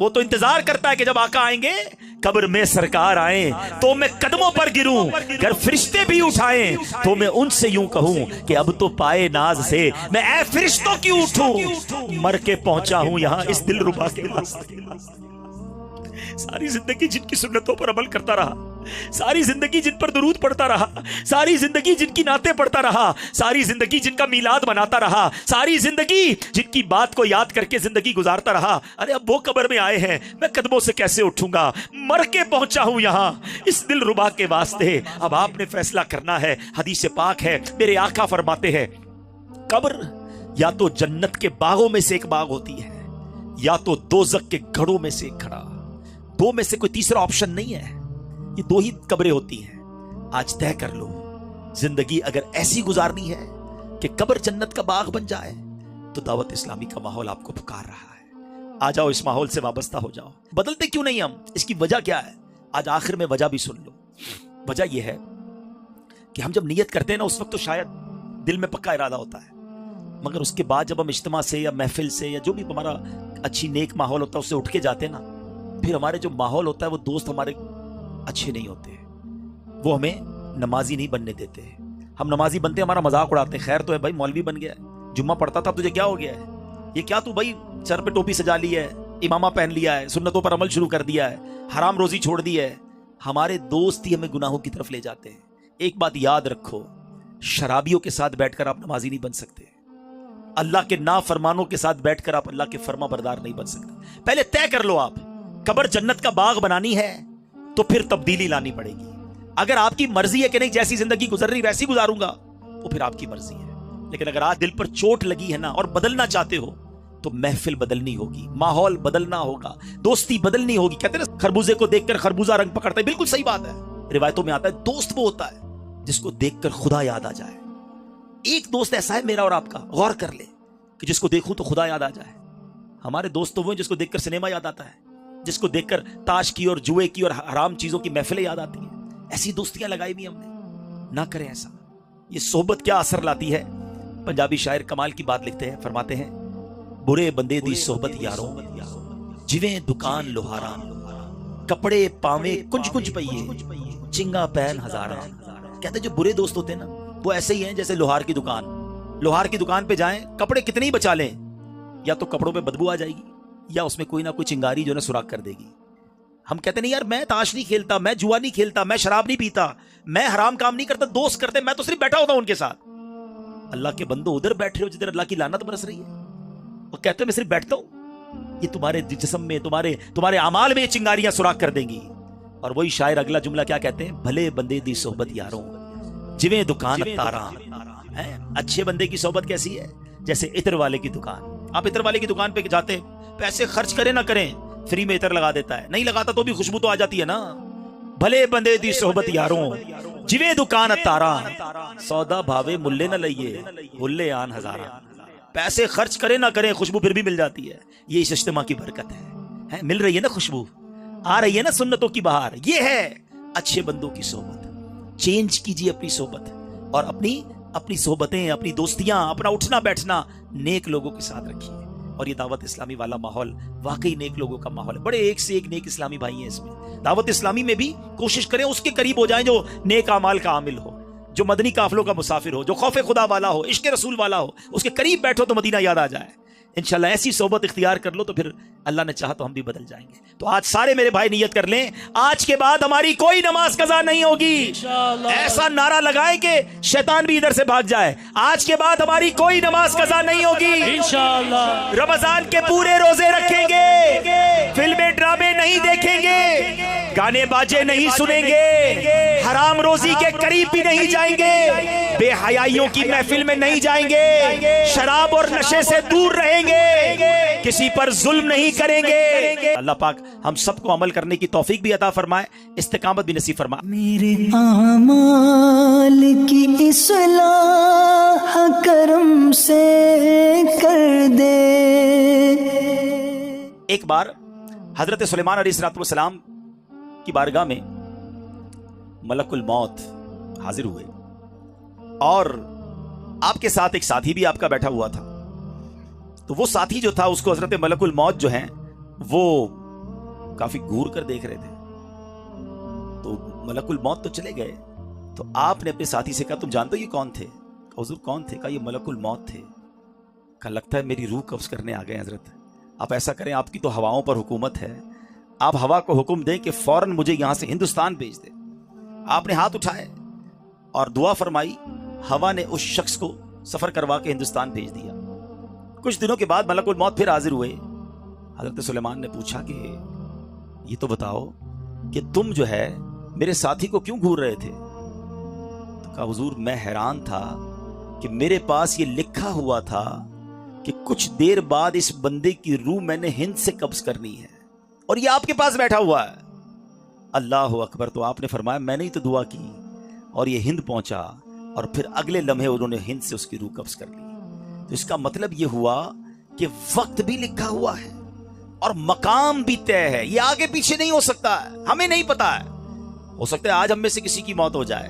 وہ تو انتظار کرتا ہے کہ جب آقا آئیں گے قبر میں سرکار آئیں تو میں قدموں پر گروں، اگر فرشتے بھی اٹھائیں تو میں ان سے یوں کہوں کہ اب تو پائے ناز سے میں اے فرشتوں کیوں اٹھوں، مر کے پہنچا ہوں یہاں اس دل ربا کے واسطے۔ ساری زندگی جن کی سنتوں پر عمل کرتا رہا، ساری زندگی جن پر درود پڑھتا رہا، ساری زندگی جن کی نعتیں پڑھتا رہا، ساری زندگی جن کا میلاد مناتا رہا، ساری زندگی جن کی بات کو یاد کر کے زندگی گزارتا رہا، ارے اب وہ قبر میں آئے ہیں، میں قدموں سے کیسے اٹھوں گا، مر کے پہنچا ہوں یہاں اس دل ربا کے واسطے۔ اب آپ نے فیصلہ کرنا ہے، حدیث پاک ہے، میرے آقا فرماتے ہیں قبر یا تو جنت کے باغوں میں سے ایک باغ ہوتی ہے یا تو دوزخ کے گھڑوں میں سے ایک گھڑا، دو میں سے کوئی تیسرا آپشن نہیں ہے، یہ دو ہی قبریں ہوتی ہیں۔ آج طے کر لو، زندگی اگر ایسی گزارنی ہے کہ قبر جنت کا باغ بن جائے تو دعوت اسلامی کا ماحول آپ کو پکار رہا ہے، آ جاؤ اس ماحول سے وابستہ ہو جاؤ۔ بدلتے کیوں نہیں ہم؟ اس کی وجہ کیا ہے؟ آج آخر میں وجہ بھی سن لو۔ وجہ یہ ہے کہ ہم جب نیت کرتے ہیں نا اس وقت تو شاید دل میں پکا ارادہ ہوتا ہے، مگر اس کے بعد جب ہم اجتماع سے یا محفل سے یا جو بھی ہمارا اچھی نیک ماحول ہوتا ہے اس سے اٹھ کے جاتے ہیں نا، پھر ہمارے جو ماحول ہوتا ہے وہ دوست ہمارے اچھے نہیں ہوتے، وہ ہمیں نمازی نہیں بننے دیتے۔ ہم نمازی بنتے ہمارا مذاق اڑاتے ہیں، خیر تو ہے بھائی مولوی بن گیا ہے، جمعہ پڑھتا تھا تجھے کیا ہو گیا ہے، یہ کیا تو بھائی سر پہ ٹوپی سجا لی ہے، امامہ پہن لیا ہے، سنتوں پر عمل شروع کر دیا ہے، حرام روزی چھوڑ دی ہے۔ ہمارے دوست ہی ہمیں گناہوں کی طرف لے جاتے ہیں۔ ایک بات یاد رکھو، شرابیوں کے ساتھ بیٹھ کر آپ نمازی نہیں بن سکتے، اللہ کے نافرمانوں کے ساتھ بیٹھ کر آپ اللہ کے فرما بردار نہیں بن سکتے۔ پہلے طے کر لو، آپ قبر جنت کا باغ بنانی ہے تو پھر تبدیلی لانی پڑے گی۔ اگر آپ کی مرضی ہے کہ نہیں جیسی زندگی گزر رہی ویسی گزاروں گا تو پھر آپ کی مرضی ہے، لیکن اگر آج دل پر چوٹ لگی ہے نا اور بدلنا چاہتے ہو تو محفل بدلنی ہوگی، ماحول بدلنا ہوگا، دوستی بدلنی ہوگی۔ کہتے ہیں خربوزے کو دیکھ کر خربوزہ رنگ پکڑتا ہے، بالکل صحیح بات ہے، روایتوں میں آتا ہے دوست وہ ہوتا ہے جس کو دیکھ کر خدا یاد آ جائے۔ ایک دوست ایسا ہے میرا اور آپ کا، غور کر لے، کہ جس کو دیکھوں تو خدا یاد آ جائے۔ ہمارے دوست تو وہ ہیں جس کو دیکھ کر سنیما یاد آتا ہے، جس کو دیکھ کر تاش کی اور جوئے کی اور حرام چیزوں کی محفلیں یاد آتی ہیں۔ ایسی دوستیاں لگائی بھی ہم نے، نہ کریں ایسا۔ یہ صحبت کیا اثر لاتی ہے؟ پنجابی شاعر کمال کی بات لکھتے ہیں، فرماتے ہیں برے بندے دی صحبت یاروں جویں دکان لوہاراں، کپڑے پاویں کنج کنج پئیے چنگا پہن ہزاراں۔ کہتے ہیں جو برے دوست ہوتے ہیں نا وہ ایسے ہی ہیں جیسے لوہار کی دکان۔ لوہار کی دکان پہ جائیں، کپڑے کتنے ہی بچا لیں، یا تو کپڑوں پہ بدبو آ جائے گی یا اس میں کوئی نہ کوئی چنگاری جو ہے نا سوراخ کر دے گی۔ ہم کہتے نہیں یار میں تاش نہیں کھیلتا، میں جوا نہیں کھیلتا، میں شراب نہیں پیتا، میں حرام کام نہیں کرتا، دوست کرتے، میں تو صرف بیٹھا ہوتا ہوں ان کے ساتھ۔ اللہ کے بندو ادھر بیٹھ رہے ہو جدھر اللہ کی لعنت برس رہی ہے، اور کہتے ہو میں صرف بیٹھتا ہوں، یہ تمہارے جسم میں تمہارے اعمال میں یہ چنگاریاں سوراخ کر دیں گی۔ اور وہی شاعر اگلا جملہ کیا کہتے ہیں، بھلے بندے دی صحبت یاروں جویں دکان تاراں۔ اچھے بندے کی صحبت کیسی ہے؟ جیسے عطر والے کی دکان۔ آپ عطر والے کی دکان پہ جاتے، پیسے خرچ کریں نہ کریں، فری میں عطر لگا دیتا ہے، نہیں لگاتا تو بھی خوشبو تو آ جاتی ہے نا۔ بھلے بندے دی صحبت یاروں جویں دکان تاراں، سودا بھاوے ملے نہ لئیے ملے آن ہزاراں۔ پیسے خرچ کریں نہ کریں خوشبو پھر بھی مل جاتی ہے۔ یہ اس اجتماع کی برکت ہے، مل رہی ہے نا خوشبو، آ رہی ہے نا سنتوں کی بہار۔ یہ ہے اچھے بندوں کی صحبت۔ چینج کیجیے اپنی صحبت، اور اپنی صحبتیں، اپنی دوستیاں، اپنا اٹھنا بیٹھنا نیک لوگوں کے ساتھ رکھیے۔ اور یہ دعوت اسلامی والا ماحول واقعی نیک لوگوں کا ماحول ہے، بڑے ایک سے ایک نیک اسلامی بھائی ہیں اس میں۔ دعوت اسلامی میں بھی کوشش کریں اس کے قریب ہو جائیں جو نیک اعمال کا عامل ہو، جو مدنی قافلوں کا مسافر ہو، جو خوف خدا والا ہو، عشق رسول والا ہو، اس کے قریب بیٹھو تو مدینہ یاد آ جائے۔ انشاءاللہ ایسی صحبت اختیار کر لو تو پھر اللہ نے چاہا تو ہم بھی بدل جائیں گے۔ تو آج سارے میرے بھائی نیت کر لیں، آج کے بعد ہماری کوئی نماز قضا نہیں ہوگی۔ ایسا نعرہ لگائیں کہ شیطان بھی ادھر سے بھاگ جائے، آج کے بعد ہماری کوئی نماز قضا نہیں ہوگی انشاءاللہ۔ رمضان کے پورے روزے رکھیں گے، فلمیں ڈرامے نہیں دیکھیں گے، گانے باجے نہیں سنیں گے، حرام روزی کے قریب بھی نہیں جائیں گے، بے حیائیوں کی محفل میں نہیں جائیں گے، شراب اور نشے سے دور رہیں گے، کسی پر ظلم نہیں کریں گے۔ اللہ پاک ہم سب کو عمل کرنے کی توفیق بھی عطا فرمائے، استقامت بھی نصیب فرمائے۔ میرے اعمال کی اصلاح کرم سے کر دے۔ ایک بار حضرت سلیمان علیہ السلام کی بارگاہ میں ملک الموت حاضر ہوئے، اور آپ کے ساتھ ایک ساتھی بھی آپ کا بیٹھا ہوا تھا۔ تو وہ ساتھی جو تھا اس کو حضرت ملک الموت جو ہیں وہ کافی گھور کر دیکھ رہے تھے. تو ملک الموت تو چلے گئے. تو آپ نے اپنے ساتھی سے کہا تم جانتے ہو یہ کون تھے؟ حضور کون تھے؟ کہا یہ ملک الموت تھے. کہا لگتا ہے میری روح قبض کرنے آ گئے حضرت. آپ ایسا کریں، آپ کی تو ہواؤں پر حکومت ہے، آپ ہوا کو حکم دیں کہ فوراً مجھے یہاں سے ہندوستان بھیج دے. آپ نے ہاتھ اٹھائے اور دعا فرمائی، ہوا نے اس شخص کو سفر کروا کے ہندوستان بھیج دیا. کچھ دنوں کے بعد ملک الموت پھر حاضر ہوئے. حضرت سلیمان نے پوچھا کہ یہ تو بتاؤ کہ تم جو ہے میرے ساتھی کو کیوں گھور رہے تھے؟ تو کہا حضور میں حیران تھا کہ میرے پاس یہ لکھا ہوا تھا کہ کچھ دیر بعد اس بندے کی روح میں نے ہند سے قبض کرنی ہے اور یہ آپ کے پاس بیٹھا ہوا ہے. اللہ اکبر. تو آپ نے فرمایا میں نے ہی تو دعا کی اور یہ ہند پہنچا اور پھر اگلے لمحے انہوں نے ہند سے اس کی روح قبض کر لی. تو اس کا مطلب یہ ہوا کہ وقت بھی لکھا ہوا ہے اور مقام بھی طے ہے. یہ آگے پیچھے نہیں ہو سکتا ہے، ہمیں نہیں پتا ہے. ہو سکتا ہے آج ہم میں سے کسی کی موت ہو جائے.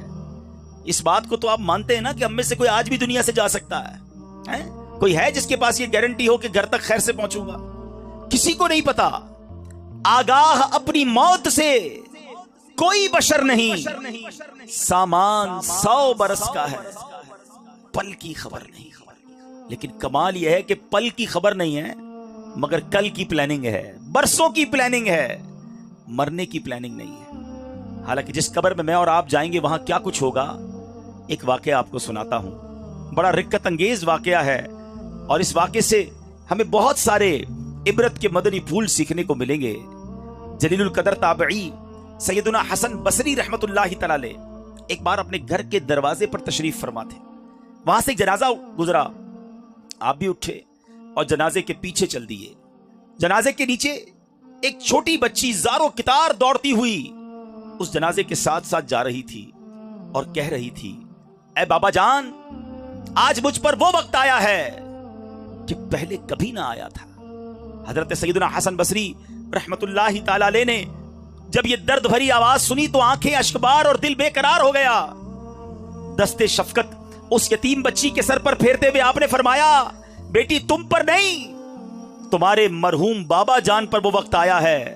اس بات کو تو آپ مانتے ہیں نا کہ ہم میں سے کوئی آج بھی دنیا سے جا سکتا ہے؟ کوئی ہے جس کے پاس یہ گارنٹی ہو کہ گھر تک خیر سے پہنچوں گا؟ کسی کو نہیں پتا. آگاہ اپنی موت سے کوئی بشر نہیں. سامان 100 برس کا ہے، پل کی خبر نہیں. لیکن کمال یہ ہے کہ پل کی خبر نہیں ہے مگر کل کی پلاننگ ہے، برسوں کی پلاننگ ہے، مرنے کی پلاننگ نہیں ہے. حالانکہ جس قبر میں اور آپ جائیں گے وہاں کیا کچھ ہوگا، ایک واقعہ آپ کو سناتا ہوں. بڑا رکت انگیز واقعہ ہے اور اس واقعے سے ہمیں بہت سارے عبرت کے مدنی پھول سیکھنے کو ملیں گے. جلیل القدر تابعی سیدنا حسن بصری رحمت اللہ تعالی علیہ ایک بار اپنے گھر کے دروازے پر تشریف فرما تھے. وہاں سے ایک جنازہ گزرا، آپ بھی اٹھے اور جنازے کے پیچھے چل دیے. جنازے کے نیچے ایک چھوٹی بچی زارو کتار دوڑتی ہوئی اس جنازے کے ساتھ ساتھ جا رہی تھی اور کہہ رہی تھی اے بابا جان، آج مجھ پر وہ وقت آیا ہے کہ پہلے کبھی نہ آیا تھا. حضرت سیدنا حسن بصری رحمت اللہ تعالی علیہ نے جب یہ درد بھری آواز سنی تو آنکھیں اشکبار اور دل بے قرار ہو گیا. دستے شفقت اس یتیم بچی کے سر پر پھیرتے ہوئے آپ نے فرمایا بیٹی تم پر نہیں، تمہارے مرحوم بابا جان پر وہ وقت آیا ہے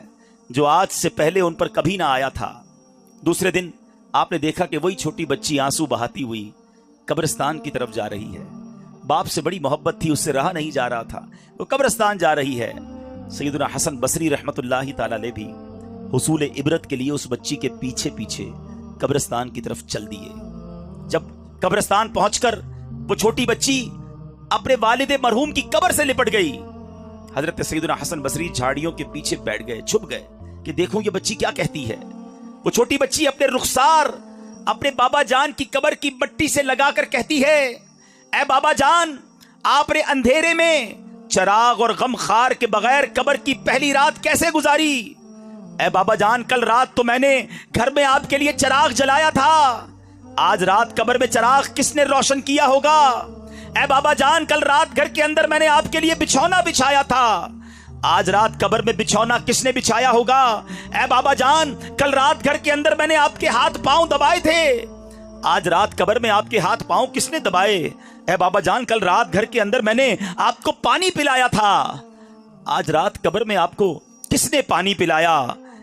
جو آج سے پہلے ان پر کبھی نہ آیا تھا. دوسرے دن آپ نے دیکھا کہ وہی چھوٹی بچی آنسو بہاتی ہوئی قبرستان کی طرف جا رہی ہے. باپ سے بڑی محبت تھی، اس سے رہا نہیں جا رہا تھا، وہ قبرستان جا رہی ہے. سیدنا حسن بصری رحمت اللہ تعالی علیہ بھی حصول عبرت کے لیے اس بچی کے پیچھے پیچھے قبرستان کی طرف چل دیے. جب قبرستان پہنچ کر وہ چھوٹی بچی اپنے والد مرحوم کی قبر سے لپٹ گئی، حضرت سیدنا حسن بصری جھاڑیوں کے پیچھے بیٹھ گئے، چھپ گئے کہ دیکھوں یہ بچی کیا کہتی ہے. وہ چھوٹی بچی اپنے رخسار اپنے بابا جان کی قبر کی مٹی سے لگا کر کہتی ہے اے بابا جان، آپ نے اندھیرے میں چراغ اور غم خار کے بغیر قبر کی پہلی رات کیسے گزاری؟ اے بابا جان، کل رات تو میں نے گھر میں آپ کے لیے چراغ جلایا تھا، آج رات قبر میں چراغ کس نے روشن کیا ہوگا؟ اے بابا جان، کل رات گھر کے اندر میں نے آپ کے لیے بچھونا بچھایا تھا، آج رات قبر میں بچھونا کس نے بچھایا ہوگا؟ اے بابا جان، کل رات گھر کے اندر میں نے آپ کے ہاتھ پاؤں دبائے تھے، آج رات قبر میں آپ کے ہاتھ پاؤں کس نے دبائے؟ اے بابا جان، کل رات گھر کے اندر میں نے آپ کو پانی پلایا تھا، آج رات قبر میں آپ کو کس نے پانی پلایا؟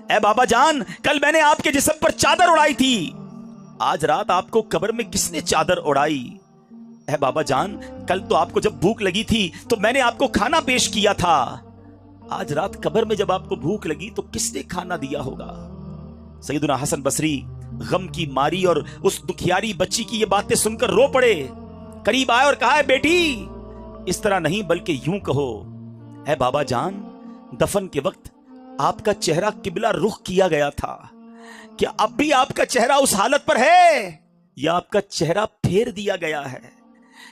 اے بابا جان، کل میں نے آپ کے جسم پر چادر اڑائی تھی، آج رات آپ کو قبر میں کس نے چادر اڑائی؟ اے بابا جان، کل تو آپ کو جب بھوک لگی تھی تو میں نے آپ کو کھانا پیش کیا تھا، آج رات قبر میں جب آپ کو بھوک لگی تو کس نے کھانا دیا ہوگا؟ سیدنا حسن بصری غم کی ماری اور اس دکھیاری بچی کی یہ باتیں سن کر رو پڑے. قریب آئے اور کہا بیٹی اس طرح نہیں بلکہ یوں کہو، اے بابا جان، دفن کے وقت آپ کا چہرہ قبلہ رخ کیا گیا تھا، کیا اب بھی آپ کا چہرہ اس حالت پر ہے یا آپ کا چہرہ پھیر دیا گیا ہے؟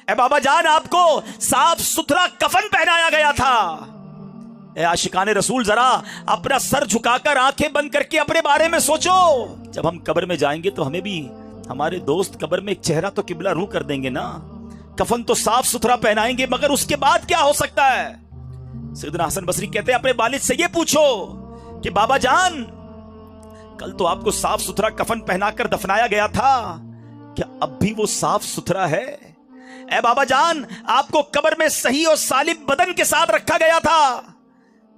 اے بابا جان، آپ کو صاف ستھرا کفن پہنایا گیا تھا. اے عاشقان رسول، ذرا اپنا سر جھکا کر آنکھیں بند کر کے اپنے بارے میں سوچو. جب ہم قبر میں جائیں گے تو ہمیں بھی ہمارے دوست قبر میں ایک چہرہ تو قبلہ روح کر دیں گے نا، کفن تو صاف ستھرا پہنائیں گے، مگر اس کے بعد کیا ہو سکتا ہے؟ سیدنا حسن بصری کہتے ہیں اپنے والد سے یہ پوچھو کہ بابا جان، کل تو آپ کو صاف ستھرا کفن پہنا کر دفنایا گیا تھا، کیا اب بھی وہ صاف ستھرا ہے؟ اے بابا جان، آپ کو قبر میں صحیح اور سالم بدن کے ساتھ رکھا گیا تھا،